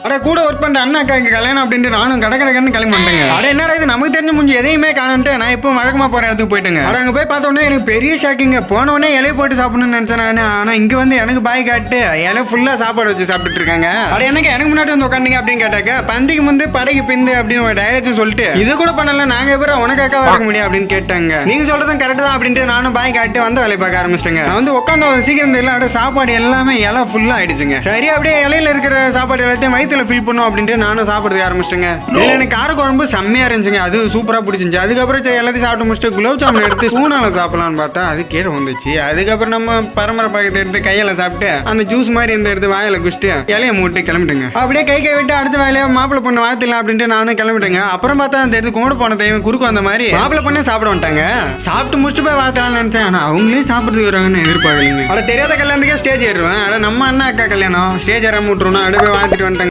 அட கூட ஒர்க் பண்ற அண்ணா அக்காக்கு கல்யாணம் அப்படின்ட்டு நானும் கடற்கரைன்னு கிளம்பி வந்துட்டேங்க. அட என்னடா இது நமக்கு தெரிஞ்ச முடிஞ்சு எதையுமே காணன்ட்டு நான் இப்போ வழக்கமா போற இடத்துக்கு போயிட்டுங்க. அட அங்க போய் பார்த்த உடனே எனக்கு பெரிய ஷாக்கிங்க. போன உடனே இலையை போட்டு சாப்பிடணும்னு நினைச்சேன் நானு. ஆனா இங்க வந்து எனக்கு பாய் காட்டு இலை ஃபுல்லா சாப்பாடு வச்சு சாப்பிட்டுட்டு இருக்காங்க. அட எனக்கு முன்னாடி வந்து உட்காந்தீங்க அப்படின்னு கேட்டாக்க பந்திக்கு முந்து படைக்கு பிந்து அப்படின்னு ஒரு டயலாக் சொல்லிட்டு இது கூட பண்ணல நாங்க பேர உனக்கு அக்காவா இருக்க முடியும் அப்படின்னு கேட்டாங்க. நீங்க சொல்றதும் கரெக்ட் தான் அப்படின்ட்டு நானும் பாய் காட்டு வந்து வேலையை பார்க்க ஆரம்பிச்சிட்டேங்க. நான் வந்து உட்காந்து சீக்கிரம் தெரியல. அப்படியே சாப்பாடு எல்லாமே இலை ஃபுல்லா ஆயிடுச்சுங்க. சரி அப்படியே இலையில இருக்கிற சாப்பாடு எல்லாத்தையும் வயிற்றுல ஃபில் பண்ணும் அப்படின்ட்டு நானும் சாப்பிடுறதுக்கு ஆரம்பிச்சிட்டேங்க. இதுல எனக்கு கார குழம்பு செம்மையா இருந்துச்சுங்க. அது சூப்பரா பிடிச்சிருந்துச்சு. அதுக்கப்புறம் எல்லாத்தையும் சாப்பிட்டு முடிச்சுட்டு குலோப் ஜாமுன் எடுத்து சூனால சாப்பிடலாம்னு பார்த்தா அது கீழே வந்துச்சு. அதுக்கப்புறம் நம்ம பரம்பரை பாக்கத்தை எடுத்து கையில சாப்பிட்டு அந்த ஜூஸ் மாதிரி இந்த எடுத்து வாயில குடிச்சிட்டு இலையை மூட்டு கிளம்பிட்டுங்க. அப்படியே கை விட்டு அடுத்த வேலையா மாப்பிளை பொண்ணு வாழ்த்திடலாம் அப்படின்ட்டு நானும் கிளம்பிட்டேங்க. அப்புறம் பார்த்தா அந்த எடுத்து கூட போன டைம் குறுக்கு வந்த மாதிரி மாப்பிளை பொண்ணே சாப்பிட வந்துட்டாங்க. சாப்பிட்டு முடிச்சுட்டு போய் வாழ்த்தலாம்னு நினைச்சேன். ஆனா அவங்களே சாப்பிடுறதுக்கு வராங்கன்னு எதிர்பார்க்கலீங்க. அட தெரியாத கல்யாணத்துக்கே ஸ்டேஜ் ஏறுவேன். அட நம்ம அண்ணா அக்கா கல்யாணம் ஸ்டேஜ் ஏறாம விட்டுருவோம். அப்படியே போய் வாழ்த்துட்டு வந்துட்டாங்க.